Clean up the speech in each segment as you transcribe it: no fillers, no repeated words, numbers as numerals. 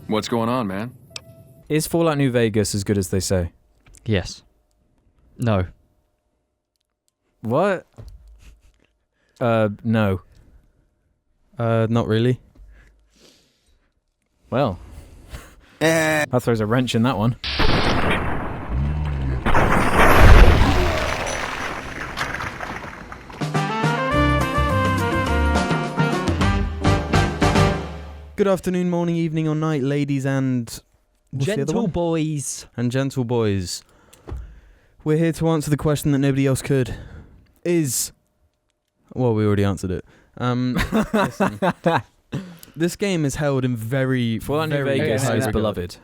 What's going on, man? Is Fallout New Vegas as good as they say? Yes. No. What? No. Not really. Well, that throws a wrench in that one. Good afternoon, morning, evening, or night, ladies and Gentle boys. and gentle boys. We're here to answer the question that nobody else could. Well, we already answered it. Listen. This game is held in Fallout New very Vegas high is regard. beloved.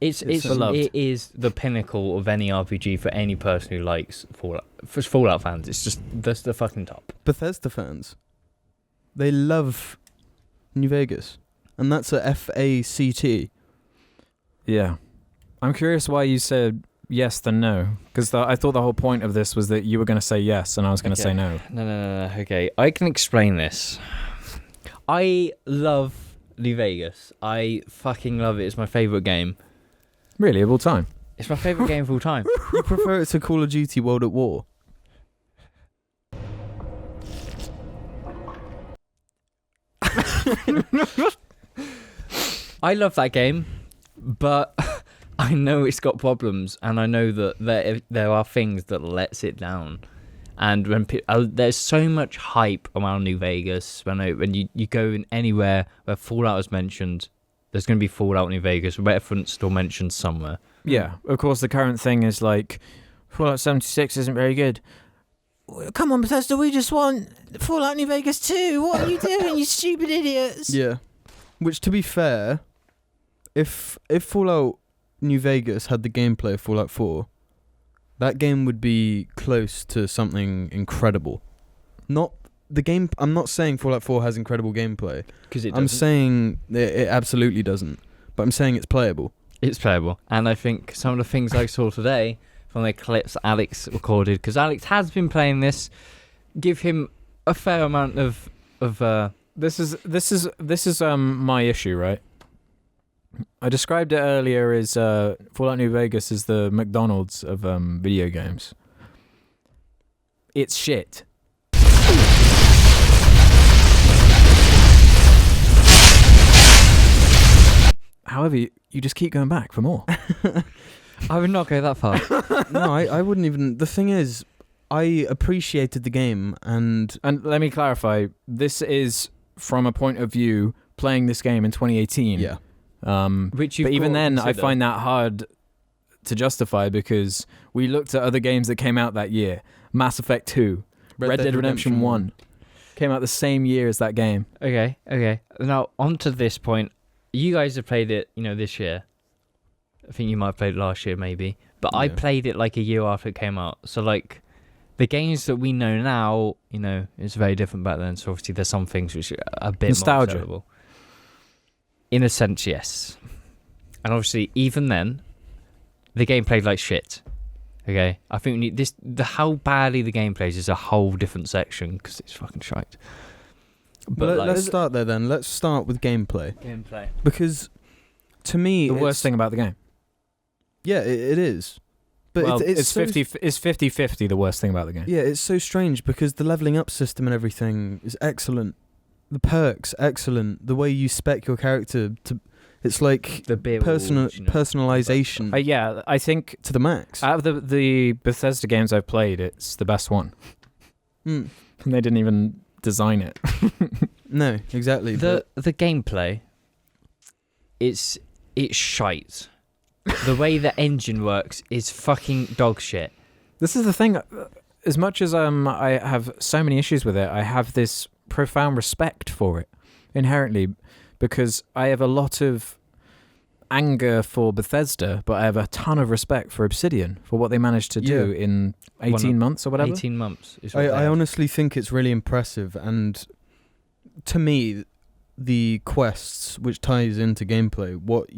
It's beloved. It is the pinnacle of any RPG for any person who likes Fallout. For Fallout fans, it's just that's the fucking top. Bethesda fans, they love New Vegas, and that's a FACT. Yeah. I'm curious why you said yes then no. Because I thought the whole point of this was that you were going to say yes and I was going to say no. No. Okay, I can explain this. I love New Vegas. I fucking love it. It's my favourite game. Really, of all time? It's my favourite game of all time. You prefer it to Call of Duty World at War? I love that game, but I know it's got problems, and I know that there are things that lets it down. And when there's so much hype around New Vegas, when you go in anywhere where Fallout is mentioned, there's going to be Fallout New Vegas referenced or mentioned somewhere. Yeah, of course the current thing is like, Fallout 76 isn't very good. Come on, Bethesda, we just want Fallout New Vegas 2. What are you doing, you stupid idiots? Yeah. Which, to be fair, if Fallout New Vegas had the gameplay of Fallout 4, that game would be close to something incredible. Not the game. I'm not saying Fallout 4 has incredible gameplay. Because I'm saying it absolutely doesn't. But I'm saying it's playable. It's playable, and I think some of the things I saw today from the clips Alex recorded, because Alex has been playing this, give him a fair amount of. This is my issue, right? I described it earlier as Fallout New Vegas is the McDonald's of video games. It's shit. However, you just keep going back for more. I would not go that far. No, I wouldn't even. The thing is, I appreciated the game, and let me clarify. This is from a point of view playing this game in 2018. yeah. Which but even then, I find that hard to justify because we looked at other games that came out that year. Mass Effect 2, Red Dead Redemption 1 came out the same year as that game. Okay. Now, on to this point. You guys have played it, this year. I think you might have played it last year, maybe. But I played it like a year after it came out. So, like, the games that we know now, it's very different back then. So, obviously, there's some things which are a bit nostalgia. more acceptable. In a sense, yes. And obviously, even then, the game played like shit. Okay? I think we need how badly the game plays is a whole different section because it's fucking shite. But let's start there then. Let's start with gameplay. Gameplay. Because, to me, The worst thing about the game. Yeah, it is. But Well, it's so 50-50 the worst thing about the game. Yeah, it's so strange because the leveling up system and everything is excellent. The perks, excellent. The way you spec your character it's like The beer personalization Yeah, I think to the max. out of the Bethesda games I've played, it's the best one. Mm. And they didn't even design it. No, exactly. The gameplay, it's shite. The way the engine works is fucking dog shit. This is the thing. As much as I have so many issues with it, I have this profound respect for it inherently because I have a lot of anger for Bethesda, but I have a ton of respect for Obsidian for what they managed to do in 18 months or whatever. 18 months. Is what I honestly think it's really impressive, and to me, the quests, which ties into gameplay, what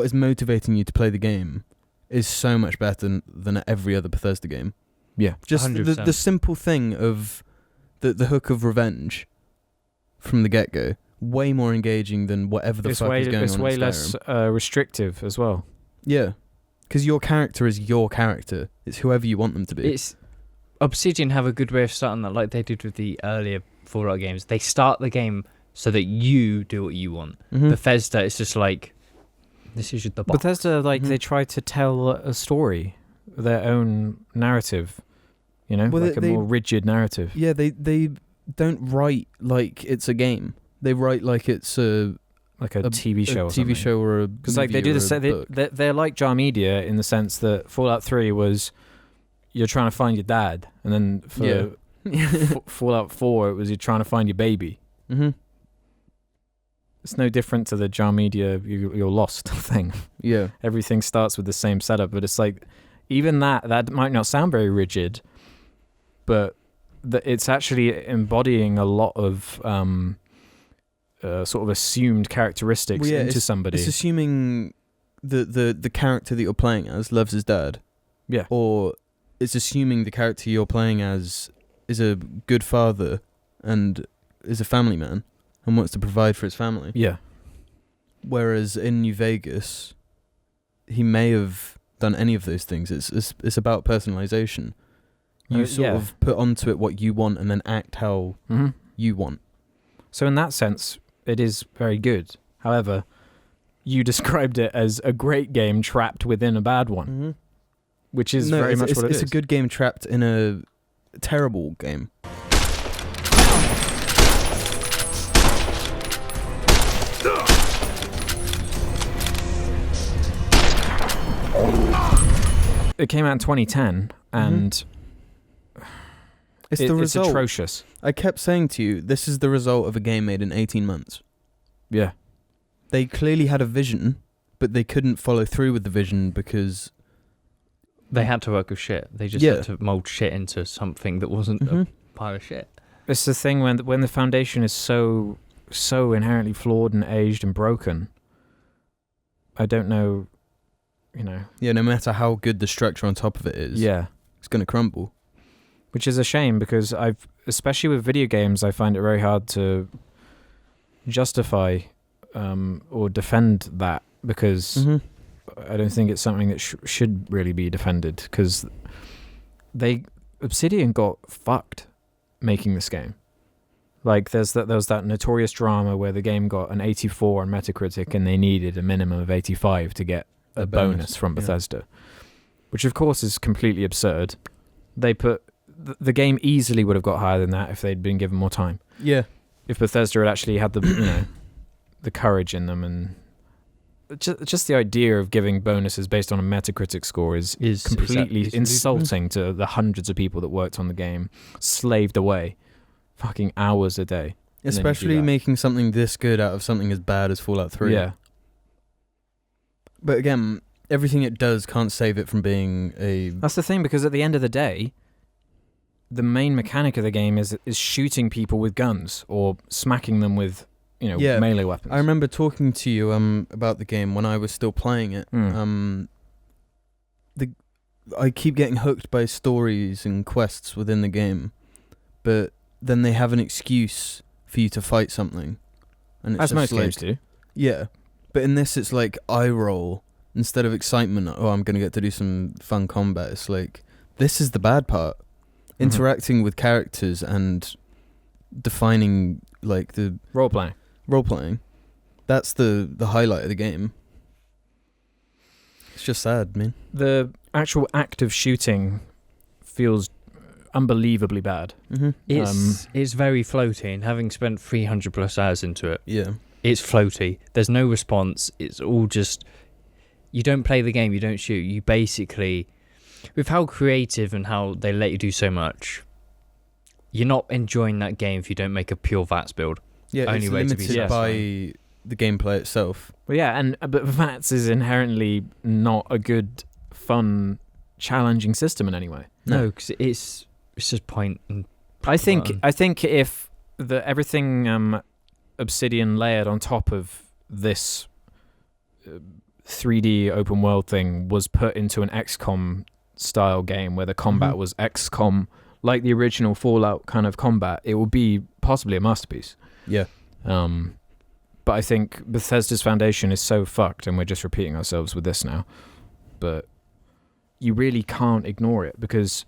is motivating you to play the game, is so much better than every other Bethesda game. Yeah, just 100%. the simple thing of the hook of revenge from the get-go, way more engaging than whatever the It's fuck is going it's on way in less Skyrim. restrictive as well. Yeah, because your character is your character. It's whoever you want them to be. It's Obsidian have a good way of starting that, like they did with the earlier Fallout games. They start the game so that you do what you want. Mhm. Bethesda, it's just like, this is the box. Bethesda, like, Mhm. they try to tell a story, their own narrative, you know, Well, like a they- more rigid narrative. Yeah, they don't write like it's a game. They write like it's a Like a TV show or TV something. show or a Because like they do the same. They're like Jar Media in the sense that Fallout 3 was you're trying to find your dad, and then for Fallout 4 it was you're trying to find your baby. Mm-hmm. It's no different to the Jar Media you're lost thing. Yeah. Everything starts with the same setup, but it's like even that might not sound very rigid, but it's actually embodying a lot of sort of assumed characteristics Well, yeah, into somebody. It's assuming the character that you're playing as loves his dad. Yeah. Or it's assuming the character you're playing as is a good father and is a family man and wants to provide for his family. Yeah. Whereas in New Vegas, he may have done any of those things. It's about personalization. You sort of put onto it what you want and then act how you want. So in that sense, it is very good. However, you described it as a great game trapped within a bad one, Mm-hmm. which is very much what it is. It's a good game trapped in a terrible game. It came out in 2010, and It's the it's result. atrocious. I kept saying to you, this is the result of a game made in 18 months. Yeah. They clearly had a vision, but they couldn't follow through with the vision because... They had to work with shit. They just Yeah. had to mold shit into something that wasn't Mhm. a pile of shit. It's the thing when the foundation is so inherently flawed and aged and broken. I don't know, you know. Yeah, no matter how good the structure on top of it is, Yeah. it's going to crumble. Which is a shame because especially with video games, I find it very hard to justify or defend that because Mm-hmm. I don't think it's something that should really be defended because Obsidian got fucked making this game. Like there was that notorious drama where the game got an 84 on Metacritic and they needed a minimum of 85 to get a bonus from Bethesda, which of course is completely absurd. They put the game easily would have got higher than that if they'd been given more time. Yeah. If Bethesda had actually had the the courage in them, and just the idea of giving bonuses based on a Metacritic score is completely insulting to the hundreds of people that worked on the game, slaved away, fucking hours a day. Especially making something this good out of something as bad as Fallout 3. Yeah. But again, everything it does can't save it from being a... That's the thing, because at the end of the day, the main mechanic of the game is shooting people with guns or smacking them with, melee weapons. I remember talking to you about the game when I was still playing it. I keep getting hooked by stories and quests within the game, but then they have an excuse for you to fight something. And it's As most games do. Yeah. But in this, it's like eye roll instead of excitement. Oh, I'm going to get to do some fun combat. It's like, this is the bad part. Interacting with characters and defining, like, the... Role-playing. That's the highlight of the game. It's just sad, man. The actual act of shooting feels unbelievably bad. Mm-hmm. It's very floaty, and having spent 300 plus hours into it, Yeah. it's floaty. There's no response. It's all just... You don't play the game, you don't shoot. You basically... With how creative and how they let you do so much, you're not enjoying that game if you don't make a pure VATS build. Yeah, Only it's way to be limited by the gameplay itself. Well, yeah, but VATS is inherently not a good, fun, challenging system in any way. No, because it's just point and I think if everything Obsidian layered on top of this 3D open world thing was put into an XCOM style game where the combat was XCOM, like the original Fallout kind of combat, it would be possibly a masterpiece. Yeah. But I think Bethesda's Foundation is so fucked, and we're just repeating ourselves with this now. But you really can't ignore it, because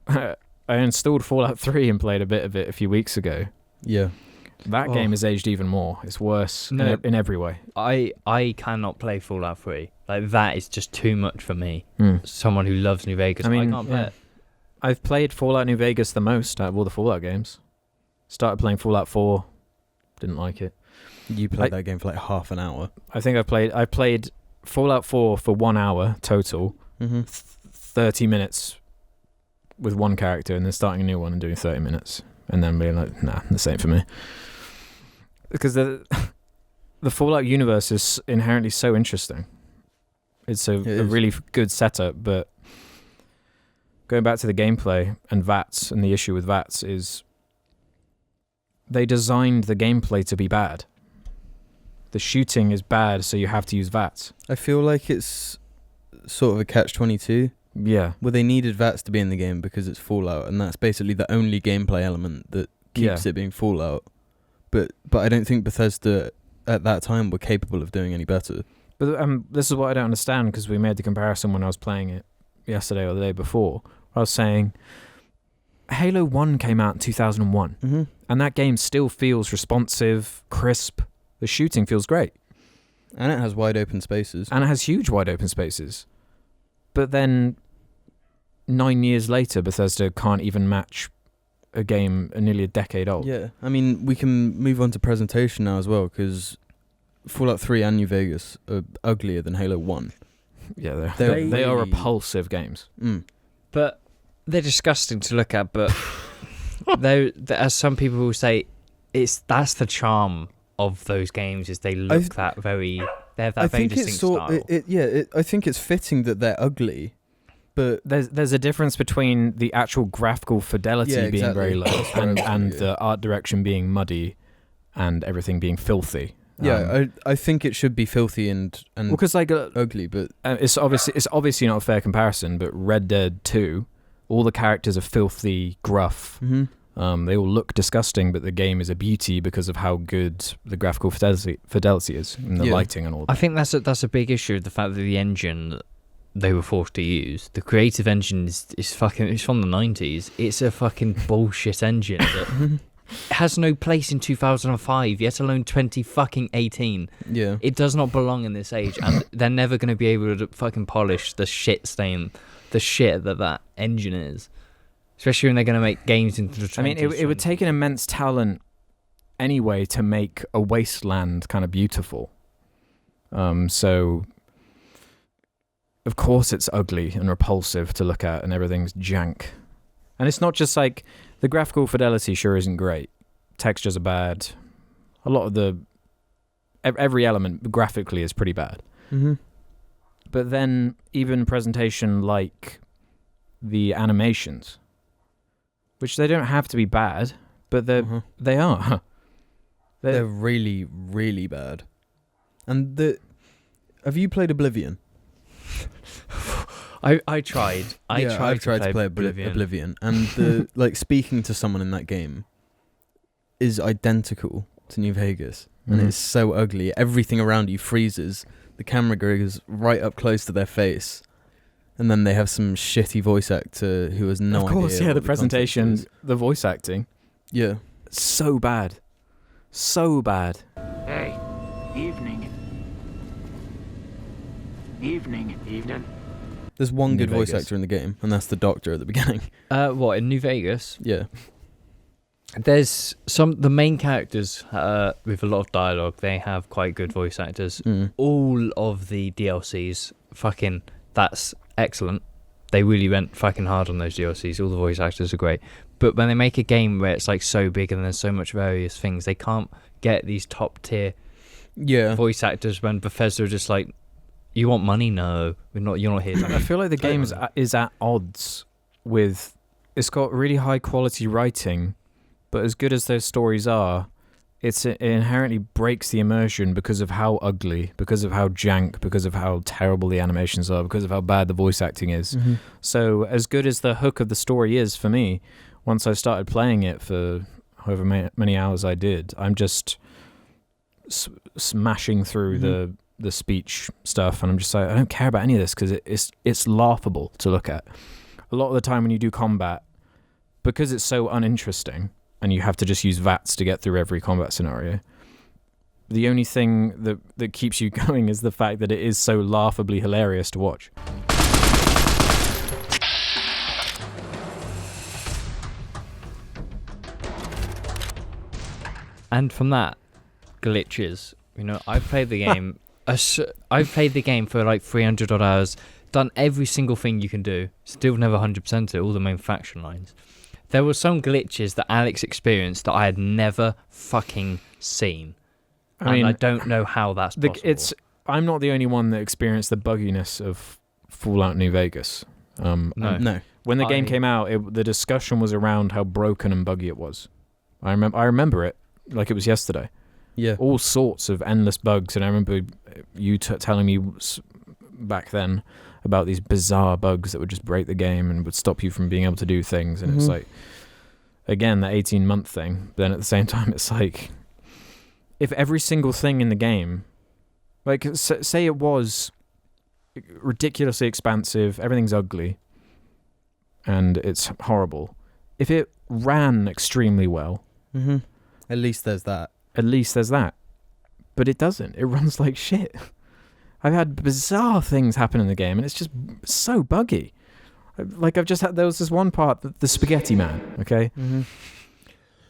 I installed Fallout 3 and played a bit of it a few weeks ago. Yeah. That game has aged even more. It's worse in every way. I cannot play Fallout 3. Like, that is just too much for me. Someone who loves New Vegas. I can't play it. I've played Fallout New Vegas the most out of all the Fallout games. Started playing Fallout 4. Didn't like it. You played that game for like half an hour. I think I played Fallout 4 for 1 hour total. 30 minutes with one character, and then starting a new one and doing 30 minutes. And then being like, nah, the same for me. Because the Fallout universe is inherently so interesting. It's a really good setup, but going back to the gameplay and VATS, and the issue with VATS is they designed the gameplay to be bad. The shooting is bad, so you have to use VATS. I feel like it's sort of a catch-22. Yeah. Well, they needed VATS to be in the game because it's Fallout, and that's basically the only gameplay element that keeps it being Fallout. But I don't think Bethesda at that time were capable of doing any better. But this is what I don't understand, because we made the comparison when I was playing it yesterday or the day before. I was saying Halo 1 came out in 2001, and that game still feels responsive, crisp. The shooting feels great. And it has wide open spaces. And it has huge wide open spaces. But then 9 years later, Bethesda can't even match a game nearly a decade old. Yeah, I mean, we can move on to presentation now as well, because Fallout 3 and New Vegas are uglier than Halo 1. Yeah, they are repulsive games. But they're disgusting to look at, but as some people will say, that's the charm of those games, is they look they have that very distinct style. I think it's fitting that they're ugly. But there's a difference between the actual graphical fidelity being very low and the art direction being muddy and everything being filthy. I think it should be filthy and ugly, but it's obviously not a fair comparison. But Red Dead 2, all the characters are filthy, gruff. They all look disgusting, but the game is a beauty because of how good the graphical fidelity is, and the lighting and all that. I think that's a big issue, the fact that the engine they were forced to use, the creative engine is fucking, it's from the 90s. It's a fucking bullshit engine that has no place in 2005, yet alone 2018. Yeah. It does not belong in this age, and they're never going to be able to fucking polish the shit that engine is. Especially when they're going to make games into the 20s. I mean, it would take an immense talent anyway to make a wasteland kind of beautiful. So, of course it's ugly and repulsive to look at, and everything's jank. And it's not just like, the graphical fidelity sure isn't great. Textures are bad. A lot of every element graphically is pretty bad. But then even presentation like the animations, which they don't have to be bad, but they are. They're really, really bad. And have you played Oblivion? I tried. I've tried to play Oblivion, and speaking to someone in that game is identical to New Vegas, and it's so ugly. Everything around you freezes. The camera goes right up close to their face, and then they have some shitty voice actor who has no idea. Of course, the presentation, the voice acting, so bad, so bad. Hey, evening. There's one good voice actor in the game, and that's the Doctor at the beginning. What, in New Vegas? Yeah. There's the main characters with a lot of dialogue, they have quite good voice actors. All of the DLCs, that's excellent. They really went fucking hard on those DLCs. All the voice actors are great. But when they make a game where it's like so big and there's so much various things, they can't get these top tier voice actors when Bethesda are just like, you want money? No, you're not here. I feel like the game is at odds with, it's got really high quality writing, but as good as those stories are, it inherently breaks the immersion because of how ugly, because of how jank, because of how terrible the animations are, because of how bad the voice acting is. So as good as the hook of the story is for me, once I started playing it for however many hours I did, I'm just smashing through the speech stuff, and I'm just like, I don't care about any of this because it's laughable to look at. A lot of the time when you do combat, because it's so uninteresting and you have to just use VATS to get through every combat scenario, the only thing that keeps you going is the fact that it is so laughably hilarious to watch. And from that, glitches. You know, I've played the game. I've played the game for like 300 odd hours, done every single thing you can do, still never 100%ed all the main faction lines. There were some glitches that Alex experienced that I had never fucking seen. I mean, I don't know how that's possible. I'm not the only one that experienced the bugginess of Fallout New Vegas. No. When the game came out, the discussion was around how broken and buggy it was. I remember it like it was yesterday. Yeah. All sorts of endless bugs, and I remember you telling me back then about these bizarre bugs that would just break the game and would stop you from being able to do things. And it's like, again, that 18-month thing. But then at the same time, it's like, if every single thing in the game, like, say it was ridiculously expansive, everything's ugly, and it's horrible. If it ran extremely well, at least there's that. But it doesn't. It runs like shit. I've had bizarre things happen in the game, and it's just so buggy. Like, there was this one part, the spaghetti man, okay?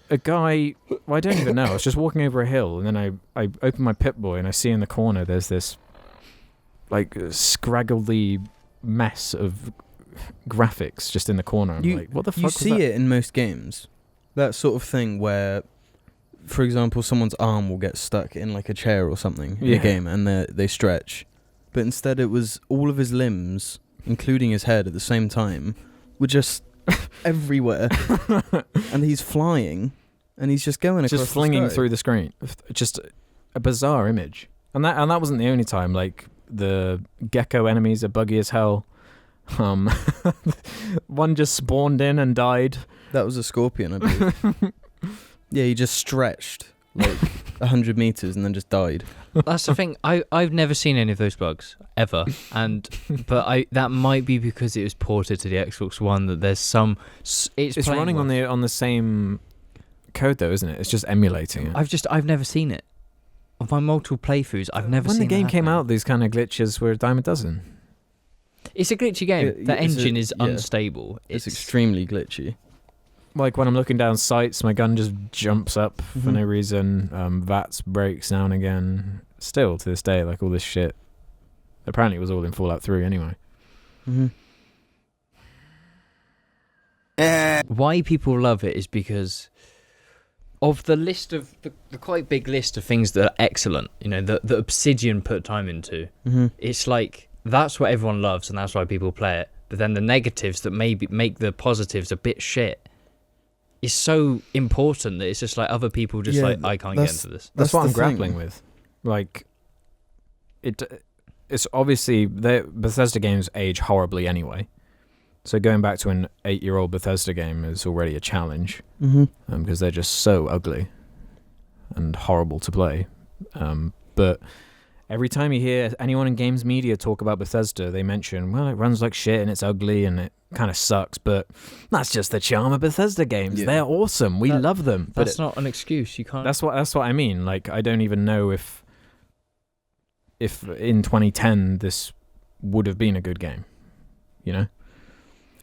A guy, well, I don't even know. I was just walking over a hill, and then I open my Pip-Boy, and I see in the corner there's this, like, scraggly mess of graphics just in the corner. I'm like, what the fuck was that? You see it in most games. That sort of thing where, for example, someone's arm will get stuck in like a chair or something in a game, and they stretch. But instead it was all of his limbs, including his head at the same time, were just everywhere. And he's flying, and he's just going across just flinging the sky through the screen. Just a bizarre image. And that wasn't the only time. Like, the gecko enemies are buggy as hell. One just spawned in and died. That was a scorpion, I believe. Yeah, he just stretched like 100 meters and then just died. That's the thing. I've never seen any of those bugs ever, but that might be because it was ported to the Xbox One. That there's some. It's running on the same code though, isn't it? It's just emulating it. I've never seen it. Of my multiple playthroughs, I've never seen it. When the game came out, these kind of glitches were a dime a dozen. It's a glitchy game. The engine is unstable. It's extremely glitchy. Like, when I'm looking down sights, my gun just jumps up for no reason. VATS breaks now and again. Still, to this day, like, all this shit. Apparently it was all in Fallout 3 anyway. Why people love it is because of the list of the quite big list of things that are excellent, you know, that Obsidian put time into. It's like, that's what everyone loves, and that's why people play it. But then the negatives that maybe make the positives a bit shit is so important that it's just like other people just like, I can't get into this. That's what I'm grappling with. Like, it's obviously, Bethesda games age horribly anyway. So going back to an 8-year-old Bethesda game is already a challenge, because they're just so ugly and horrible to play. But every time you hear anyone in games media talk about Bethesda, they mention, well, it runs like shit and it's ugly and it kind of sucks, but that's just the charm of Bethesda games. Yeah. They're awesome. We love them. But that's not an excuse. You can't. That's what I mean. Like, I don't even know if in 2010 this would have been a good game. You know?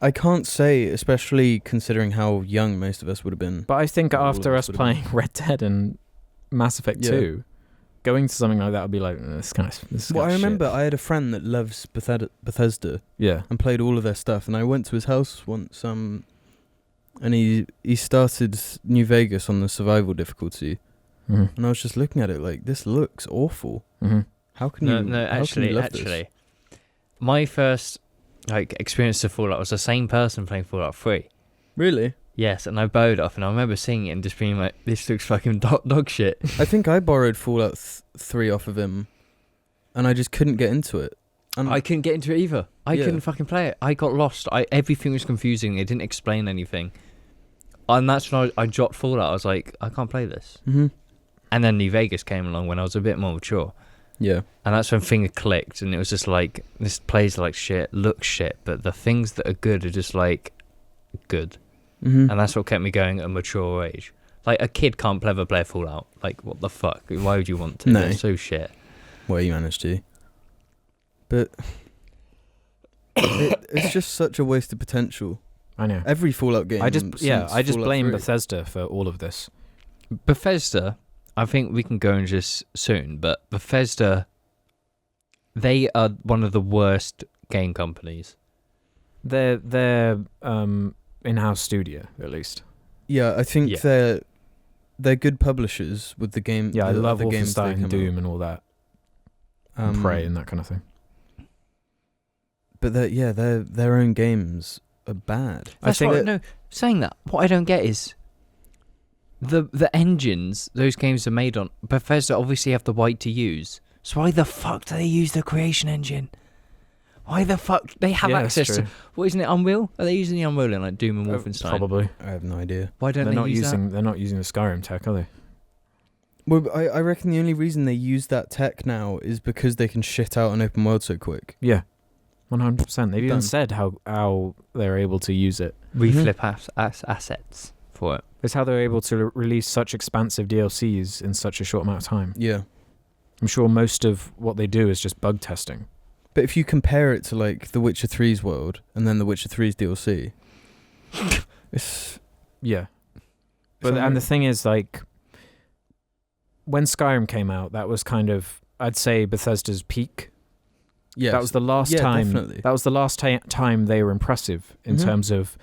I can't say, especially considering how young most of us would have been. But I think after us playing Red Dead and Mass Effect 2, going to something like that would be like, this kind of. Well, I remember I had a friend that loves Bethesda. Yeah. And played all of their stuff, and I went to his house once. And he started New Vegas on the survival difficulty, and I was just looking at it like, this looks awful. How can you? No, actually, my first experience of Fallout was the same person playing Fallout 3. Really? Yes, and I bowed off, and I remember seeing it and just being like, this looks fucking dog shit. I think I borrowed Fallout 3 off of him, and I just couldn't get into it. And I couldn't get into it either. I couldn't fucking play it. I got lost. Everything was confusing. It didn't explain anything. And that's when I dropped Fallout. I was like, I can't play this. And then New Vegas came along when I was a bit more mature. Yeah. And that's when Finger clicked, and it was just like, this plays like shit, looks shit, but the things that are good are just like good. Mm-hmm. And that's what kept me going at a mature age. Like, a kid can't ever play Fallout. Like, what the fuck? Why would you want to? No. They're so shit. Well, you managed to. But it's just such a waste of potential. I know. Every Fallout game. I just since Fallout blame 3. Bethesda for all of this. Bethesda, I think we can go into this soon, but Bethesda, they are one of the worst game companies. They're in-house studio, at least. Yeah, I think Yeah. they're good publishers with the game. Yeah, I the love other games they Wolfenstein, come Doom, and all that, out. and Prey, and that kind of thing. But their own games are bad. I That's think right. No, saying that, what I don't get is the engines those games are made on. Bethesda obviously have the right to use. So why the fuck do they use the Creation Engine? Why the fuck they have Yeah, access that's to? true. What, isn't it Unreal? Are they using the Unreal in like Doom and Wolfenstein? Probably. I have no idea. Why don't They're they not use using. They're not using the Skyrim tech, are they? Well, I reckon the only reason they use that tech now is because they can shit out an open world so quick. Yeah, 100%. They've even Done. said how they're able to use it. that? Reflip assets for it. It's how they're able to release such expansive DLCs in such a short amount of time. Yeah. I'm sure most of what they do is just bug testing. But if you compare it to like The Witcher 3's world and then The Witcher 3's DLC, it's Yeah. But and the thing is, like, when Skyrim came out, that was kind of, I'd say, Bethesda's peak. yeah, That was the last yeah, time. definitely. That was the last time they were impressive in Mhm. terms of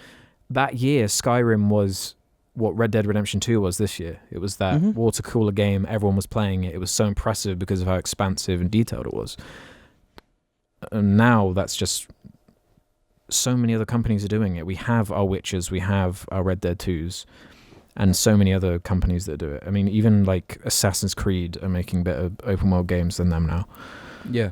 that year. Skyrim was what Red Dead Redemption 2 was this year. It was that Mhm. water cooler game. Everyone was playing it. It was so impressive because of how expansive and detailed it was. And now that's just so many other companies are doing it. We have our Witchers, we have our Red Dead 2s, and so many other companies that do it. I mean, even like Assassin's Creed are making better open world games than them now. Yeah.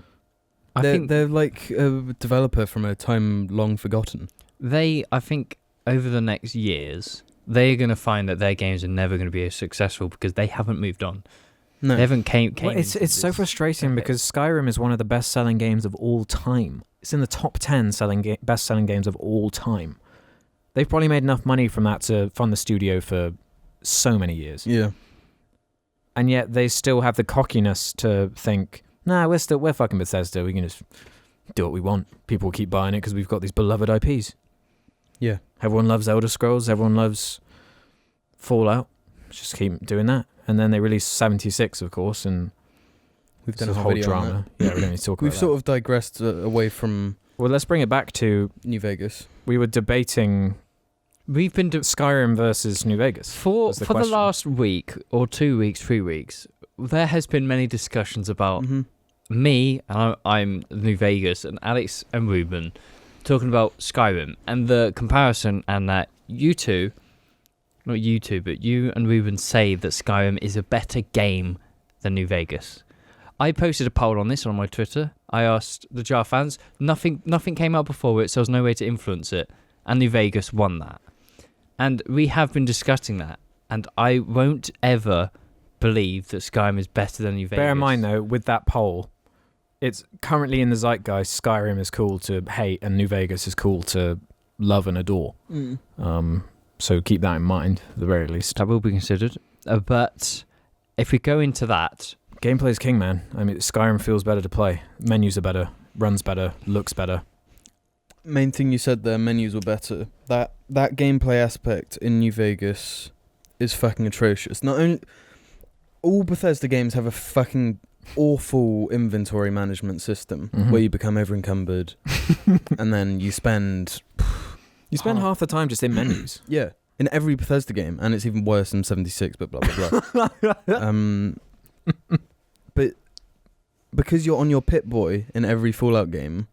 I think They're like a developer from a time long forgotten. I think over the next years, they're going to find that their games are never going to be as successful because they haven't moved on. No. They haven't came Well, it's into so this frustrating decade. because Skyrim is one of the best-selling games of all time. It's in the top 10 best-selling games of all time. They've probably made enough money from that to fund the studio for so many years. Yeah. And yet they still have the cockiness to think, nah, we're fucking Bethesda. We can just do what we want. People will keep buying it because we've got these beloved IPs. Yeah. Everyone loves Elder Scrolls. Everyone loves Fallout. Just keep doing that. And then they released 76, of course, and We've it's done a a whole video on drama. Yeah, we don't need to talk We've about sort that. of digressed away from Well, let's bring it back to, New Vegas. we were debating We've been Skyrim versus New Vegas. for was the the question. last week or 2 weeks, 3 weeks. There has been many discussions about Mhm. me, and I'm New Vegas, and Alex and Ruben talking about Skyrim and the comparison, and that you two, not you two, but you and Ruben say that Skyrim is a better game than New Vegas. I posted a poll on this on my Twitter. I asked the Jar fans. Nothing came out before it, so there was no way to influence it. And New Vegas won that. And we have been discussing that. And I won't ever believe that Skyrim is better than New Vegas. Bear in mind, though, with that poll, it's currently in the zeitgeist. Skyrim is cool to hate, and New Vegas is cool to love and adore. So keep that in mind, at the very least. That will be considered. But if we go into that, Gameplay is king, man. I mean, Skyrim feels better to play. Menus are better, runs better, looks better. Main thing you said there, menus were better. That gameplay aspect in New Vegas is fucking atrocious. Not only all Bethesda games have a fucking awful inventory management system Mhm. where you become over encumbered and then you spend You spend half the time just in menus. yeah in every Bethesda game, and it's even worse than 76. But blah blah blah. But because you're on your Pip-Boy in every Fallout game,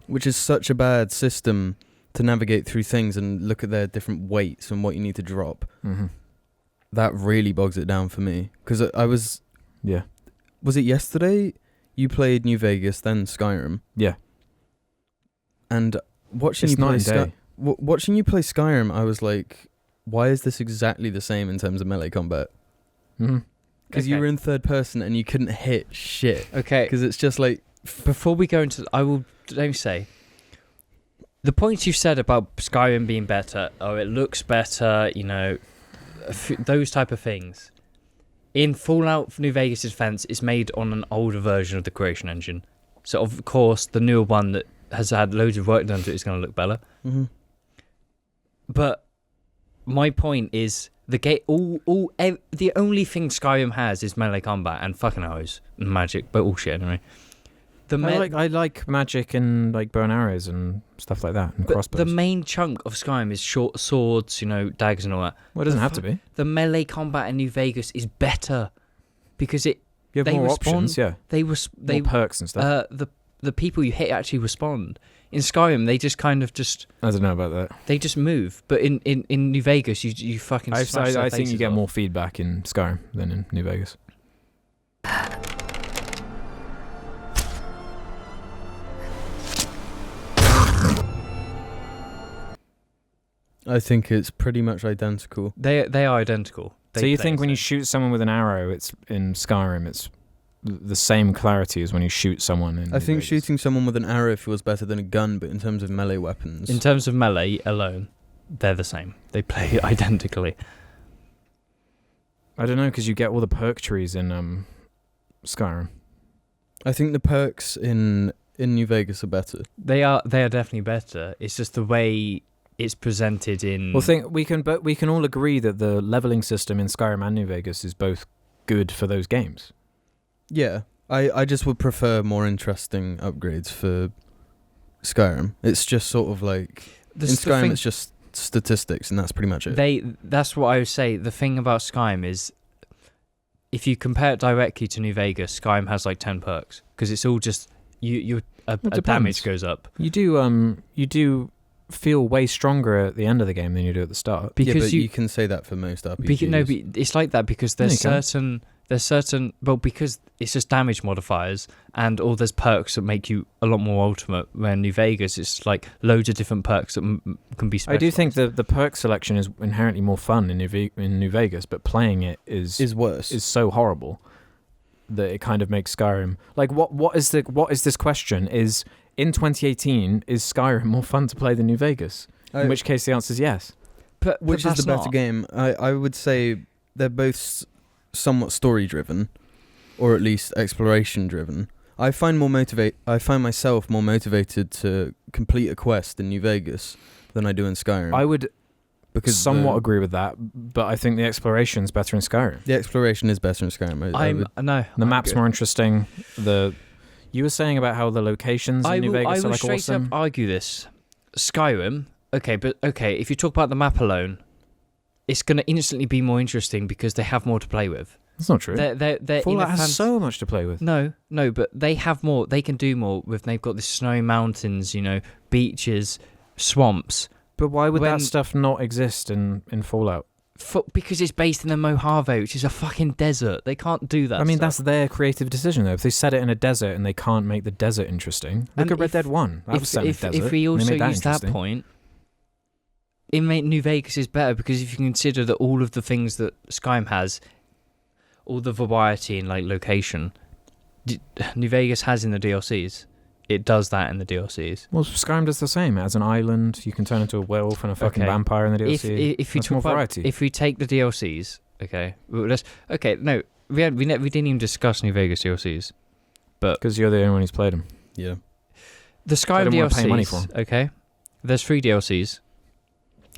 which is such a bad system to navigate through things and look at their different weights and what you need to drop, Mm-hmm. that really bogs it down for me. Because I was Yeah. it yesterday you played New Vegas, then Skyrim, Yeah. and watching It's you play night and day. watching you play Skyrim, I was like, why is this exactly the same in terms of melee combat? Mm-hmm. because you were in third person and you couldn't hit shit. Okay. Because it's just like... Before we go into... let me say... The points you said about Skyrim being better, it looks better, those type of things. In Fallout New Vegas' defense, it's made on an older version of the creation engine. So, of course, the newer one that has had loads of work done to it is going to look better. Mm-hmm. But my point is, the only thing Skyrim has is melee combat and fucking arrows and magic, but all shit anyway. I like magic and like bow and arrows and stuff like that and crossbows. The main chunk of Skyrim is short swords, daggers and all that. Well, it doesn't have to be. The melee combat in New Vegas is better because you have more options. Yeah, more perks and stuff. The people you hit actually respond. In Skyrim, they just kind of I don't know about that. They just move, but in New Vegas, you fucking. I think you get more feedback in Skyrim than in New Vegas. I think it's pretty much identical. They are identical. So you think when you shoot someone with an arrow, it's in Skyrim, it's the same clarity as when you shoot someone in New think Vegas. Shooting someone with an arrow feels better than a gun, but in terms of melee weapons... In terms of melee alone, they're the same. They play identically. I don't know, because you get all the perk trees in Skyrim. I think the perks in New Vegas are better. They are definitely better. It's just the way it's presented in... Well, we can all agree that the leveling system in Skyrim and New Vegas is both good for those games. Yeah, I just would prefer more interesting upgrades for Skyrim. It's just sort of like... in Skyrim, it's just statistics, and that's pretty much it. That's what I would say. The thing about Skyrim is, if you compare it directly to New Vegas, Skyrim has like 10 perks, because it's all just... a damage goes up. You do feel way stronger at the end of the game than you do at the start. Because but you can say that for most RPGs. But it's like that because there's certain because it's just damage modifiers and all there's perks that make you a lot more ultimate. Where New Vegas, it's like loads of different perks that can be specialized. I do think the perk selection is inherently more fun in New Vegas, but playing it is worse. Is so horrible that it kind of makes Skyrim like what is this question is. In 2018, is Skyrim more fun to play than New Vegas? In which case, the answer is yes. Which is the better game? I would say they're both somewhat story-driven, or at least exploration-driven. I find myself more motivated to complete a quest in New Vegas than I do in Skyrim. I would somewhat agree with that, but I think the exploration is better in Skyrim. The exploration is better in Skyrim. The map's more interesting. You were saying about how the locations in New Vegas are like awesome. I will straight up argue this. Skyrim, if you talk about the map alone, it's going to instantly be more interesting because they have more to play with. That's not true. Fallout has so much to play with. No, but they have more. They can do more with. They've got the snowy mountains, beaches, swamps. But why would that stuff not exist in Fallout? Because it's based in the Mojave, which is a fucking desert. They can't do that. I mean, that's their creative decision, though. If they set it in a desert and they can't make the desert interesting, look at Red Dead 1. That was set in a desert. If we also use that point, New Vegas is better because if you consider that all of the things that Skyrim has, all the variety and like location, New Vegas has in the DLCs. It does that in the DLCs. Well, Skyrim does the same. It has an island. You can turn into a werewolf and a fucking vampire in the DLC. If you talk about variety. If we take the DLCs, we didn't even discuss New Vegas DLCs, but because you're the only one who's played them. Yeah. The Skyrim DLCs. Pay money for them. Okay. There's 3 DLCs.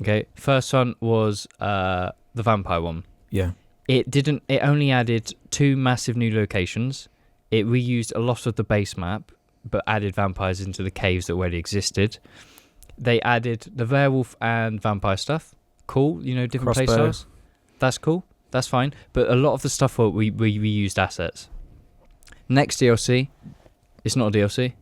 Okay. First one was the vampire one. Yeah. It only added 2 massive new locations. It reused a lot of the base map, but added vampires into the caves that already existed. They added the werewolf and vampire stuff. Cool, different playstyles. That's cool. That's fine. But a lot of the stuff we reused assets. Next DLC, it's not a DLC.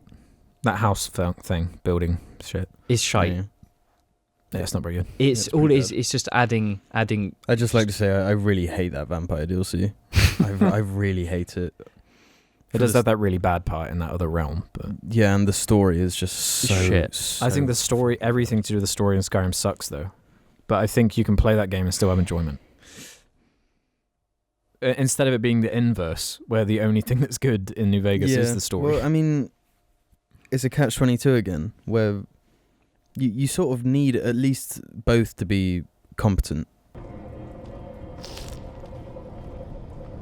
That house thing, building shit. Is shite. Yeah, it's not very good. It's all it is. It's just adding. I'd just like to say I really hate that vampire DLC. I really hate it. It does have that really bad part in that other realm, but yeah, and the story is just so shit. I think the story, everything to do with the story in Skyrim sucks though. But I think you can play that game and still have enjoyment. instead of it being the inverse, where the only thing that's good in New Vegas is the story. Well, I mean, it's a catch-22 again, where you sort of need at least both to be competent.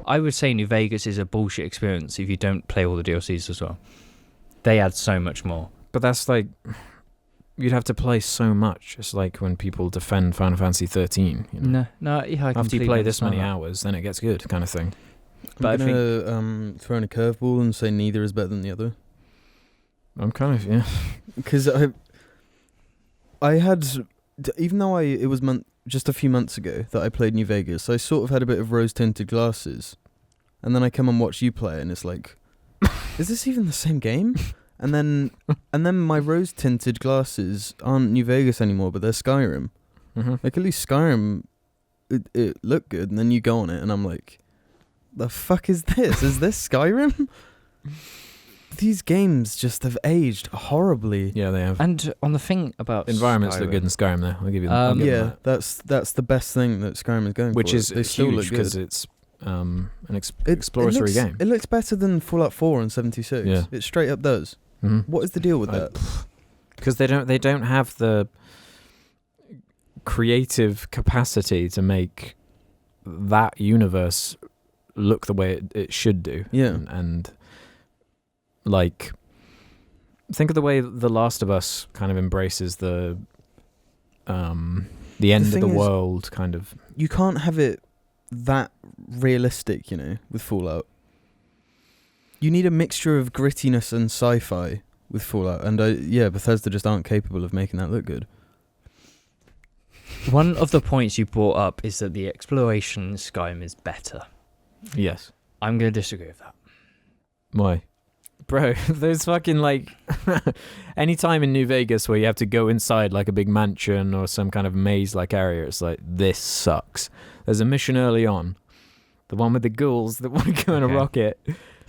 I would say New Vegas is a bullshit experience if you don't play all the DLCs as well. They add so much more. But that's like, you'd have to play so much. It's like when people defend Final Fantasy 13. You know? No, yeah, I After you play this many understand hours, then it gets good, kind of thing. But I I'm gonna throw in a curveball and say neither is better than the other. I'm kind of, yeah. Because I had, even though it was just a few months ago that I played New Vegas, I sort of had a bit of rose-tinted glasses. And then I come and watch you play, and it's like, is this even the same game? And then my rose-tinted glasses aren't New Vegas anymore, but they're Skyrim. Mm-hmm. Like, at least Skyrim, it looked good, and then you go on it, and I'm like, the fuck is this? Is this Skyrim? These games just have aged horribly. Yeah, they have. And on the thing about Environments look good in Skyrim, though. I'll give you that. Yeah, that's the best thing that Skyrim is going Which for. is They still look huge good. because it's an exploratory game. It looks better than Fallout 4 and 76. Yeah. It straight up does. Mm-hmm. What is the deal with that? Because they don't have the creative capacity to make that universe look the way it should do. Yeah. And like, think of the way The Last of Us kind of embraces the end of thing the is, world kind of. You can't have it that realistic, with Fallout. You need a mixture of grittiness and sci-fi with Fallout, and Bethesda just aren't capable of making that look good. One of the points you brought up is that the exploration in Skyrim is better. Yes. I'm going to disagree with that. Why? Bro, there's fucking like any time in New Vegas where you have to go inside like a big mansion or some kind of maze-like area, it's like, this sucks. There's a mission early on, the one with the ghouls that want to go in a rocket.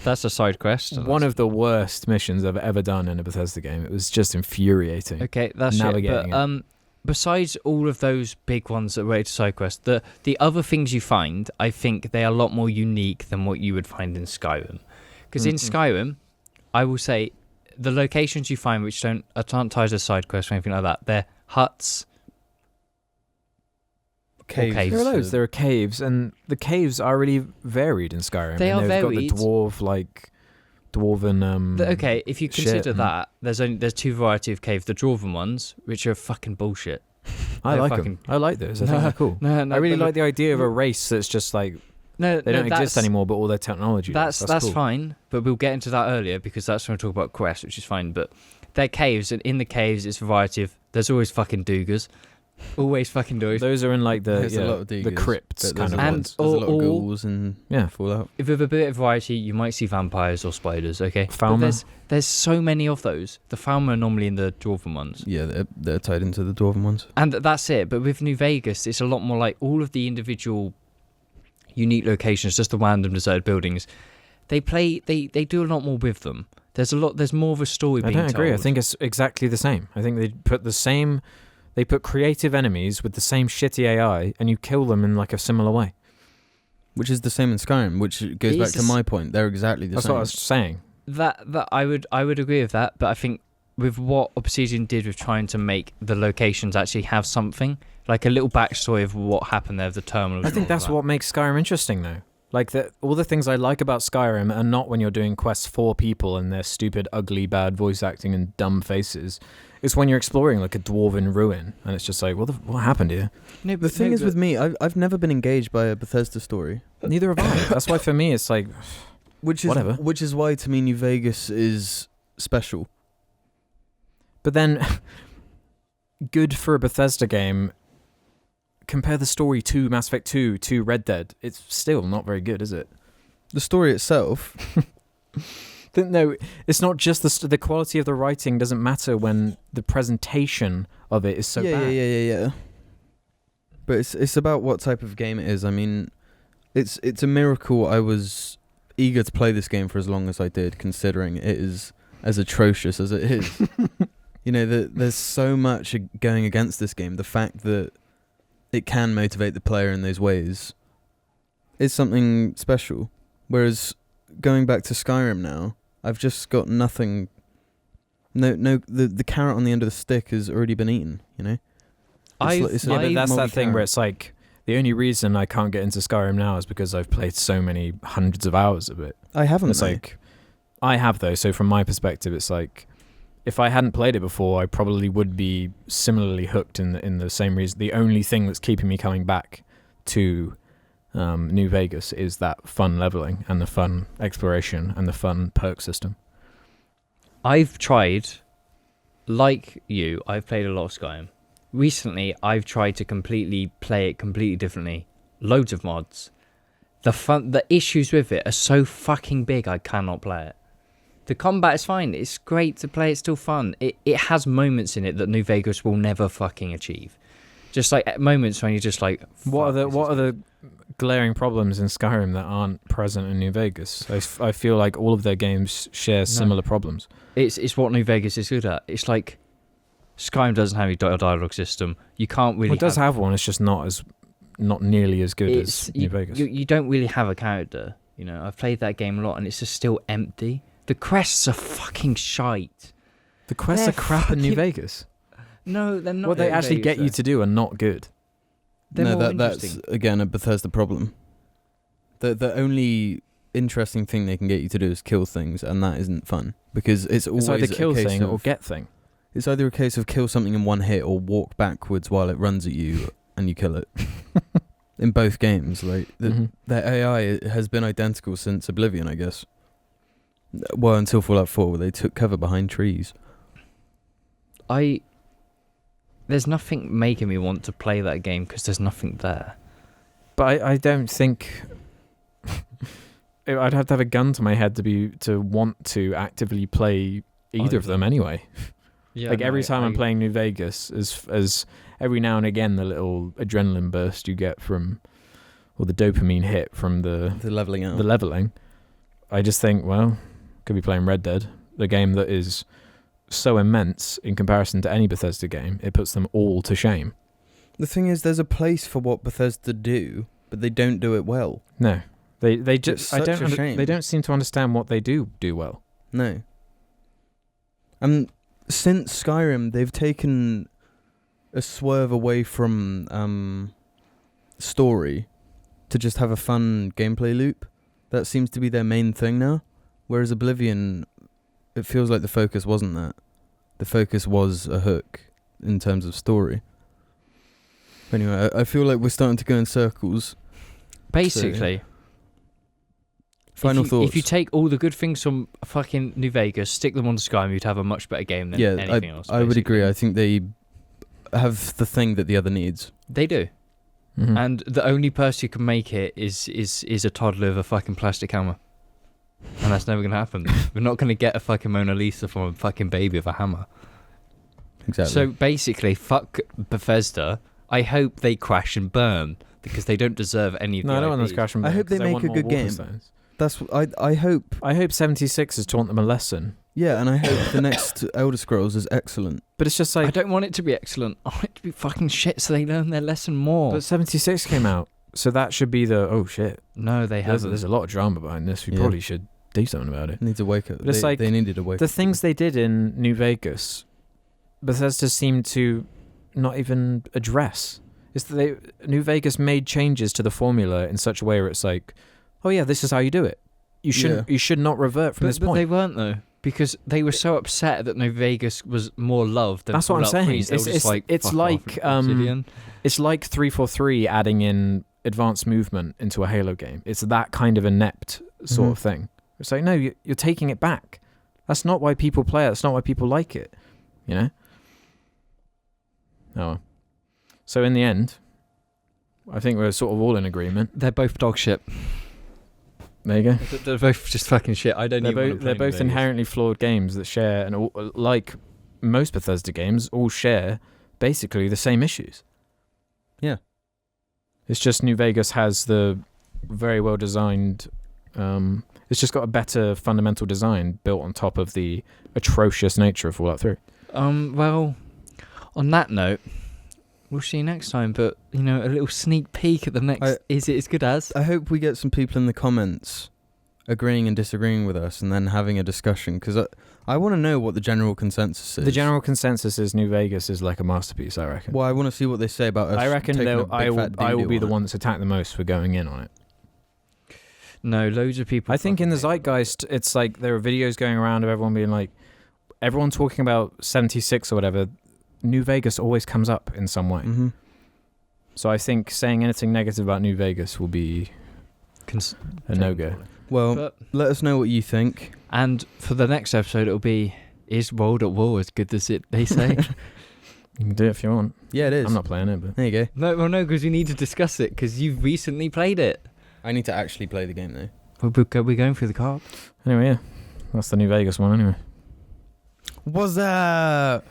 That's a side quest. One of the worst missions I've ever done in a Bethesda game. It was just infuriating. Okay, that's navigating it. But besides all of those big ones that relate to side quests, the other things you find, I think they are a lot more unique than what you would find in Skyrim. Because in Skyrim, I will say the locations you find which aren't tied to side quests or anything like that, they're huts, Caves. caves. There are loads. There are caves, and the caves are really varied in Skyrim. They and are they've varied. got the dwarven. Okay, if you shit consider and- that, there's two variety of caves. The dwarven ones, which are fucking bullshit. I they're like fucking- them. I like those. I think they're cool. No, I really like the idea of a race that's just like No, they don't exist anymore, but all their technology. That's cool. fine, but we'll get into that earlier because that's when we talk about quests, which is fine. But they're caves, and in the caves, it's a variety of. There's always fucking doogers, always fucking doogers. Those are in like There's a lot of the diggers, crypts but kind of and- ones. There's a lot of or- ghouls and Fallout. If with a bit of variety, you might see vampires or spiders. Okay, but Falmer. there's so many of those. The Falmer are normally in the dwarven ones, Yeah, they're tied into the dwarven ones. and that's it. But with New Vegas, it's a lot more like all of the individual, unique locations, just the random deserted buildings. They do a lot more with them. There's more of a story I being don't agree. I told. think it's exactly the same. I think they put creative enemies with the same shitty AI, and you kill them in like a similar way. Which is the same in Skyrim, which goes It back is to the my point. They're exactly the That's same. what I was saying. That I would agree with that, but I think with what Obsidian did with trying to make the locations actually have something, like a little backstory of what happened there, of the terminals. I think that's what makes Skyrim interesting, though. Like all the things I like about Skyrim are not when you're doing quests for people and their stupid, ugly, bad voice acting and dumb faces. It's when you're exploring like a dwarven ruin, and it's just like, what happened here? No, The thing is with me, I've never been engaged by a Bethesda story. Neither have I. That's why for me it's like, whatever. Which is why to me New Vegas is special. But then, good for a Bethesda game. Compare the story to Mass Effect 2 to Red Dead. It's still not very good, is it? The story itself, No, it's not just the quality of the writing doesn't matter when the presentation of it is so bad. yeah. But it's about what type of game it is. I mean, it's a miracle I was eager to play this game for as long as I did, considering it is as atrocious as it is. There's so much going against this game. The fact that it can motivate the player in those ways is something special. Whereas going back to Skyrim now, I've just got nothing. The carrot on the end of the stick has already been eaten. You know. But that's that thing where it's like the only reason I can't get into Skyrim now is because I've played so many hundreds of hours of it. I haven't. It's like I have though. So from my perspective, it's like if I hadn't played it before, I probably would be similarly hooked in the same reason. The only thing that's keeping me coming back to New Vegas is that fun leveling and the fun exploration and the fun perk system. I've tried, like you, I've played a lot of Skyrim. Recently, I've tried to play it completely differently. Loads of mods. The issues with it are so fucking big, I cannot play it. The combat is fine. It's great to play. It's still fun. It has moments in it that New Vegas will never fucking achieve. Just like moments when you're just like, what are the glaring problems in Skyrim that aren't present in New Vegas? I feel like all of their games share similar problems. It's what New Vegas is good at. It's like Skyrim doesn't have a dialogue system. You can't really. Well, it does have one. It's just not nearly as good as New Vegas. You don't really have a character. You know, I've played that game a lot, and it's just still empty. The quests are fucking shite. The quests are crap in New Vegas. No, they're not. What they actually get you to do are not good. That's again a Bethesda problem. The only interesting thing they can get you to do is kill things, and that isn't fun because it's always either kill a case thing of, or get thing. It's either a case of kill something in one hit or walk backwards while it runs at you and you kill it. In both games, like their AI has been identical since Oblivion, I guess. Well, until Fallout 4, where they took cover behind trees. There's nothing making me want to play that game because there's nothing there. But I don't think I'd have to have a gun to my head to want to actively play either of them anyway. Yeah, like every time I'm playing New Vegas, as every now and again the little adrenaline burst you get from, or the dopamine hit from the leveling out, the leveling, I just think, well, could be playing Red Dead, the game that is so immense in comparison to any Bethesda game, it puts them all to shame. The thing is, there's a place for what Bethesda do, but they don't do it well. No, they just shame. They don't seem to understand what they do well. No. Since Skyrim, they've taken a swerve away from story to just have a fun gameplay loop. That seems to be their main thing now. Whereas Oblivion, it feels like the focus wasn't that. The focus was a hook in terms of story. Anyway, I feel like we're starting to go in circles. Basically, final thoughts. If you take all the good things from fucking New Vegas, stick them on Skyrim, you'd have a much better game than anything else. I would agree. I think they have the thing that the other needs. They do. Mm-hmm. And the only person who can make it is a toddler with a fucking plastic hammer. And that's never going to happen. We're not going to get a fucking Mona Lisa from a fucking baby with a hammer. Exactly. So basically, fuck Bethesda. I hope they crash and burn because they don't deserve any of the No, I don't want them IPs. to crash and burn. I hope they make a good game. That's I hope. I hope 76 has taught them a lesson. Yeah, and I hope the next Elder Scrolls is excellent. But it's just like, I don't want it to be excellent. I want it to be fucking shit so they learn their lesson more. but 76 came out, so that should be the shit. No, they haven't. There's a lot of drama behind this. We probably should do something about it. Needs a wake up. But it's like they needed a wake up. The things they did in New Vegas, Bethesda seemed to not even address. It's that New Vegas made changes to the formula in such a way where it's like, oh yeah, this is how you do it. You should not revert from this point. But they weren't though, because they were so upset that New Vegas was more loved than That's what I'm Fallout 3. saying. It's like it's like it's like 343 adding in advanced movement into a Halo game. It's that kind of inept sort of thing. It's like, no, you're taking it back. That's not why people play it. That's not why people like it. You know? Oh. Well. So in the end, I think we're sort of all in agreement. They're both dog shit. There you go. They're both just fucking shit. I don't even want to play They're both inherently flawed games that share, and all, like most Bethesda games, all share basically the same issues. Yeah. It's just New Vegas has the very well designed. It's just got a better fundamental design built on top of the atrocious nature of Fallout 3. Well, on that note, we'll see you next time. But a little sneak peek at the next. Is it as good as? I hope we get some people in the comments agreeing and disagreeing with us, and then having a discussion, because I want to know what the general consensus is. The general consensus is New Vegas is like a masterpiece, I reckon. Well, I want to see what they say about us. I reckon taking a big I fat will be doo-doo the on one it. that's attacked the most for going in on it. No, loads of people. I think in the fucking hate it. zeitgeist, it's like there are videos going around of everyone being like, everyone talking about 76 or whatever. New Vegas always comes up in some way. Mhm. So I think saying anything negative about New Vegas will be a no-go. Well, But, let us know what you think. and for the next episode, it'll be: is World at War as good as they say? You can do it if you want. Yeah, it is. I'm not playing it, but There you go. No, because we need to discuss it because you've recently played it. I need to actually play the game though. We're going through the card. anyway, yeah. That's the New Vegas one anyway. What's that?